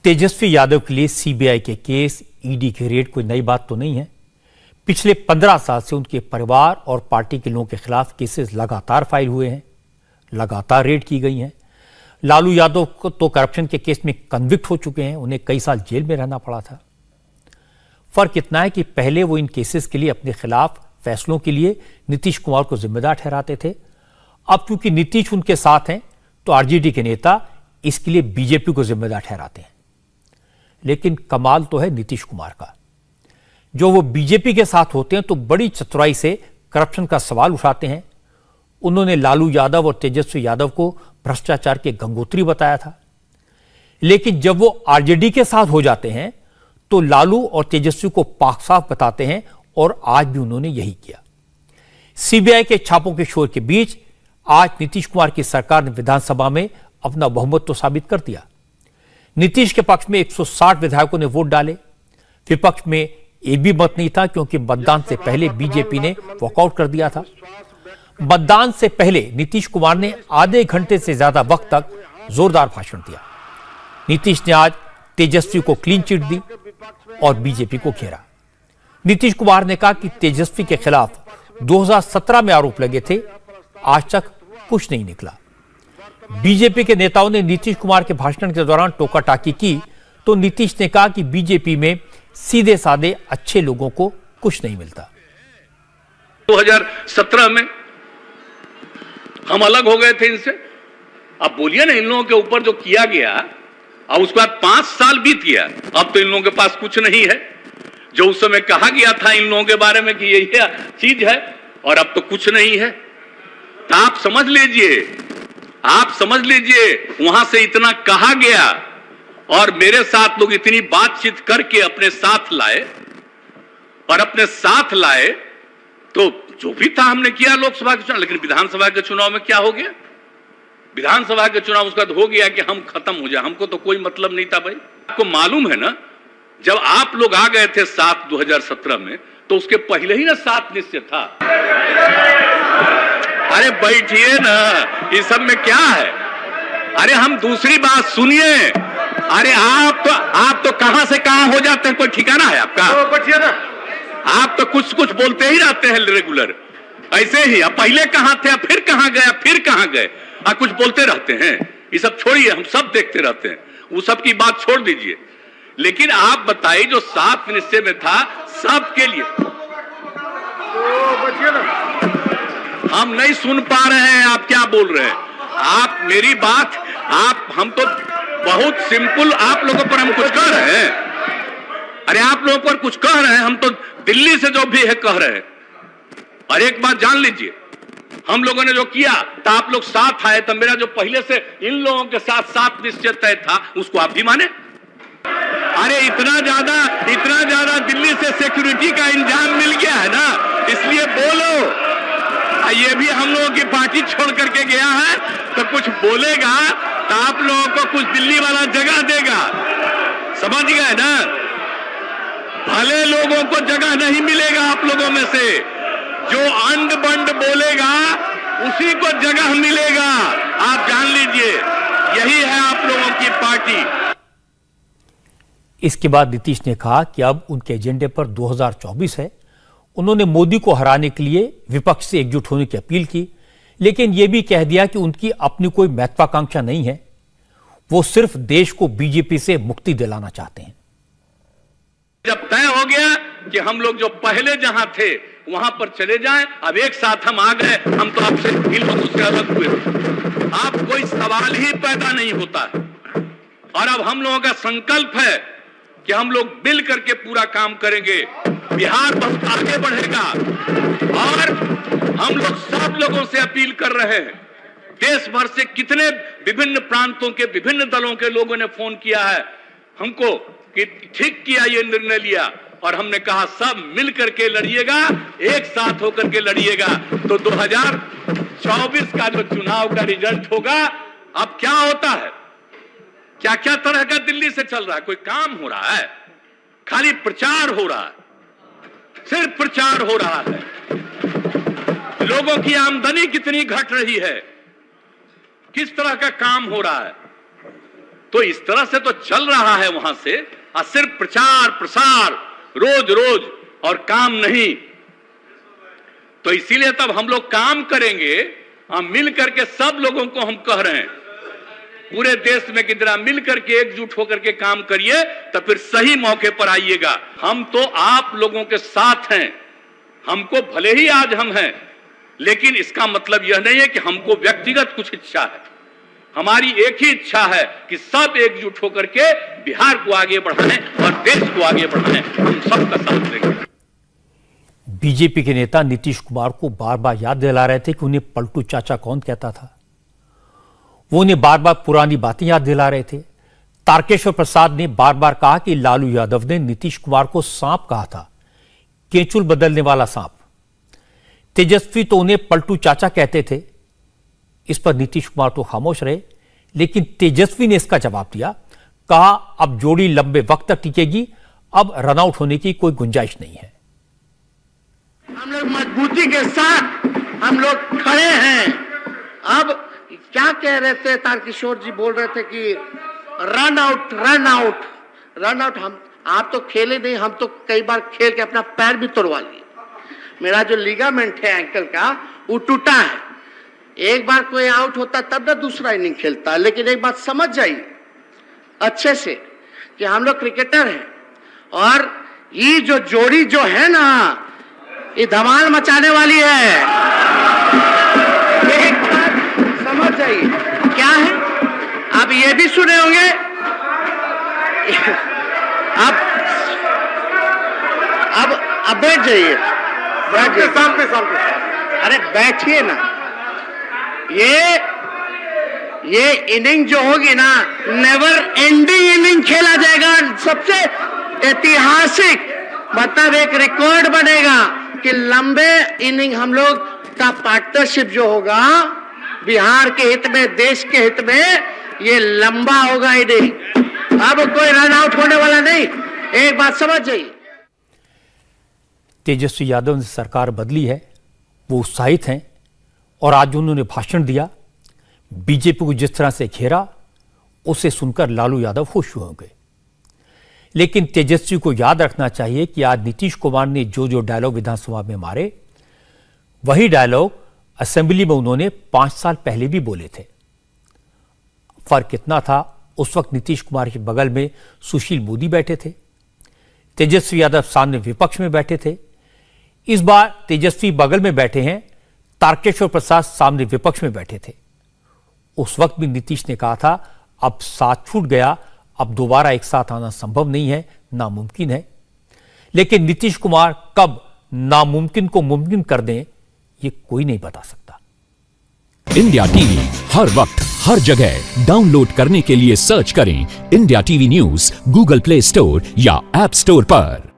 तेजस्वी यादव के लिए सीबीआई के केस, ईडी के रेड कोई नई बात तो नहीं है। पिछले 15 साल से उनके परिवार और पार्टी के लोगों के खिलाफ केसेस लगातार फाइल हुए हैं, लगातार रेड की गई हैं। लालू यादव को तो करप्शन के केस में कन्विक्ट हो चुके हैं, उन्हें कई साल जेल में रहना पड़ा था। फर्क इतना है कि पहले वो इन केसेस के लिए अपने खिलाफ फैसलों के लिए नीतीश कुमार को जिम्मेदार ठहराते थे। अब चूंकि नीतीश उनके साथ हैं तो आरजेडी के नेता इसके लिए बीजेपी को जिम्मेदार ठहराते हैं। लेकिन कमाल तो है नीतीश कुमार का, जो वो बीजेपी के साथ होते हैं तो बड़ी चतुराई से करप्शन का सवाल उठाते हैं। उन्होंने लालू यादव और तेजस्वी यादव को भ्रष्टाचार के गंगोत्री बताया था, लेकिन जब वो आरजेडी के साथ हो जाते हैं तो लालू और तेजस्वी को पाक साफ बताते हैं, और आज भी उन्होंने यही किया। सीबीआई के छापों के शोर के बीच आज नीतीश कुमार की सरकार ने विधानसभा में अपना बहुमत तो साबित कर दिया। नीतीश के पक्ष में 160 विधायकों ने वोट डाले। विपक्ष में एक भी मत नहीं था, क्योंकि मतदान से पहले बीजेपी ने वॉकआउट कर दिया था। मतदान से पहले नीतीश कुमार ने आधे घंटे से ज्यादा वक्त तक जोरदार भाषण दिया। नीतीश ने आज तेजस्वी को क्लीन चिट दी और बीजेपी को घेरा। नीतीश कुमार ने कहा कि तेजस्वी के खिलाफ 2017 में आरोप लगे थे, आज तक कुछ नहीं निकला। बीजेपी के नेताओं ने नीतीश कुमार के भाषण के दौरान टोका टाकी की तो नीतीश ने कहा कि बीजेपी में सीधे साधे अच्छे लोगों को कुछ नहीं मिलता। 2017 में हम अलग हो गए थे इनसे। अब बोलिए ना, इन लोगों के ऊपर जो किया गया, अब उसके बाद 5 साल बीत गया, अब तो इन लोगों के पास कुछ नहीं है। जो उस समय कहा गया था इन लोगों के बारे में कि यही चीज है, और अब तो कुछ नहीं है। तो आप समझ लीजिए वहां से इतना कहा गया और मेरे साथ लोग इतनी बातचीत करके अपने साथ लाए, तो जो भी था हमने किया लोकसभा के चुनाव। लेकिन विधानसभा के चुनाव में क्या हो गया? विधानसभा के चुनाव उसका हो गया कि हम खत्म हो जाए, हमको तो कोई मतलब नहीं था। भाई आपको मालूम है ना, जब आप लोग आ गए थे 2017 में, तो उसके पहले ही ना 7 निश्चय था। अरे बैठिए ना, इस सब में क्या है? अरे हम दूसरी बात सुनिए। अरे आप तो कहां से कहां हो जाते हैं, कोई ठिकाना है आपका? आप तो कुछ बोलते ही रहते हैं रेगुलर, ऐसे ही। अब पहले कहां थे, फिर कहां गए, कुछ बोलते रहते हैं। ये सब छोड़िए, हम सब देखते रहते हैं, वो सब की बात छोड़ दीजिए। लेकिन आप बताइए, जो 7 निश्चय में था सबके लिए, हम नहीं सुन पा रहे हैं आप क्या बोल रहे हैं। आप मेरी बात, हम तो बहुत सिंपल आप लोगों पर हम कुछ कह रहे हैं। अरे आप लोगों पर कुछ कह रहे हैं, हम तो दिल्ली से जो भी है कह रहे हैं। और एक बात जान लीजिए, हम लोगों ने जो किया तो आप लोग साथ आए, तो मेरा जो पहले से इन लोगों के साथ 7 निश्चय तय था, उसको आप भी माने। अरे इतना ज्यादा दिल्ली से सिक्योरिटी का इंतजाम मिल गया है ना, इसलिए बोलो। ये भी हम लोगों की पार्टी छोड़ करके गया है, तो कुछ बोलेगा तो आप लोगों को कुछ दिल्ली वाला जगह देगा, समझ गए ना? भले लोगों को जगह नहीं मिलेगा आप लोगों में से, जो अंड बंड बोलेगा उसी को जगह मिलेगा। आप जान लीजिए, यही है आप लोगों की पार्टी। इसके बाद नीतीश ने कहा कि अब उनके एजेंडे पर 2024 है। उन्होंने मोदी को हराने के लिए विपक्ष से एकजुट होने की अपील की, लेकिन यह भी कह दिया कि उनकी अपनी कोई महत्वाकांक्षा नहीं है, वो सिर्फ देश को बीजेपी से मुक्ति दिलाना चाहते हैं। जब तय हो गया कि हम लोग जो पहले जहां थे वहां पर चले जाएं, अब एक साथ हम आ गए, हम तो आपसे इन लोगों से अलग हुए, अब कोई सवाल ही पैदा नहीं होता है। और अब हम लोगों का संकल्प है कि हम लोग मिल करके पूरा काम करेंगे, बिहार बहुत आगे बढ़ेगा। और हम लोग सब लोगों से अपील कर रहे हैं, देश भर से कितने विभिन्न प्रांतों के विभिन्न दलों के लोगों ने फोन किया है हमको कि ठीक किया, ये निर्णय लिया, और हमने कहा सब मिल करके लड़िएगा, एक साथ होकर के लड़िएगा, तो 2024 का जो चुनाव का रिजल्ट होगा। अब क्या होता है, क्या क्या तरह का दिल्ली से चल रहा है? कोई काम हो रहा है? खाली प्रचार हो रहा है, सिर्फ प्रचार हो रहा है। लोगों की आमदनी कितनी घट रही है, किस तरह का काम हो रहा है, तो इस तरह से तो चल रहा है वहां से, और सिर्फ प्रचार प्रसार रोज रोज और काम नहीं। तो इसीलिए तब हम लोग काम करेंगे, हम मिल करके सब लोगों को हम कह रहे हैं पूरे देश में कि जरा मिल करके एकजुट होकर के काम करिए, तो फिर सही मौके पर आइएगा। हम तो आप लोगों के साथ हैं, हमको भले ही आज हम हैं, लेकिन इसका मतलब यह नहीं है कि हमको व्यक्तिगत कुछ इच्छा है। हमारी एक ही इच्छा है कि सब एकजुट होकर के बिहार को आगे बढ़ाएं और देश को आगे बढ़ाएं। हम सबका साथ देंगे। बीजेपी के नेता नीतीश कुमार को बार बार याद दिला रहे थे कि उन्हें पलटू चाचा कौन कहता था। वो उन्हें बार बार पुरानी बातें याद दिला रहे थे। तारकेश्वर प्रसाद ने बार बार कहा कि लालू यादव ने नीतीश कुमार को सांप कहा था, केंचुल बदलने वाला सांप। तेजस्वी तो उन्हें पलटू चाचा कहते थे। इस पर नीतीश कुमार तो खामोश रहे, लेकिन तेजस्वी ने इसका जवाब दिया। कहा अब जोड़ी लंबे वक्त तक टिकेगी, अब रनआउट होने की कोई गुंजाइश नहीं है। हम लोग मजबूती के साथ हम लोग खड़े हैं। अब क्या कह रहे थे तारकिशोर जी, बोल रहे थे कि run out run out run out. हम आप तो खेले नहीं, हम तो कई बार खेल के अपना पैर भी तोड़वा लिए। मेरा जो लिगामेंट है एंकल का वो टूटा है। एक बार कोई आउट होता तब ना दूसरा इनिंग खेलता। लेकिन एक बात समझ जाइए अच्छे से कि हम लोग क्रिकेटर हैं, और ये जो जोड़ी जो है ना, ये धमाल मचाने वाली है। एक बात समझ जाइए क्या है। आप ये भी सुने होंगे, अब बैठ जाइए, सामने अरे बैठिए ना। ये इनिंग जो होगी ना, नेवर एंडिंग इनिंग खेला जाएगा। सबसे ऐतिहासिक, मतलब एक रिकॉर्ड बनेगा कि लंबे इनिंग हम लोग का पार्टनरशिप जो होगा बिहार के हित में, देश के हित में, ये लंबा होगा इनिंग। अब कोई रन आउट होने वाला नहीं। एक बात समझ जाइए। तेजस्वी यादव ने सरकार बदली है, वो उत्साहित हैं, और आज उन्होंने भाषण दिया, बीजेपी को जिस तरह से घेरा, उसे सुनकर लालू यादव खुश होंगे। लेकिन तेजस्वी को याद रखना चाहिए कि आज नीतीश कुमार ने जो जो डायलॉग विधानसभा में मारे, वही डायलॉग असेंबली में उन्होंने 5 साल पहले भी बोले थे। फर्क कितना था, उस वक्त नीतीश कुमार के बगल में सुशील मोदी बैठे थे, तेजस्वी यादव सामने विपक्ष में बैठे थे। इस बार तेजस्वी बगल में बैठे हैं, तारकेश्वर प्रसाद सामने विपक्ष में बैठे थे। उस वक्त भी नीतीश ने कहा था अब साथ छूट गया, अब दोबारा एक साथ आना संभव नहीं है, नामुमकिन है। लेकिन नीतीश कुमार कब नामुमकिन को मुमकिन कर दें, ये कोई नहीं बता सकता। इंडिया टीवी हर वक्त हर जगह डाउनलोड करने के लिए सर्च करें India TV news Google play store या ऐप स्टोर पर।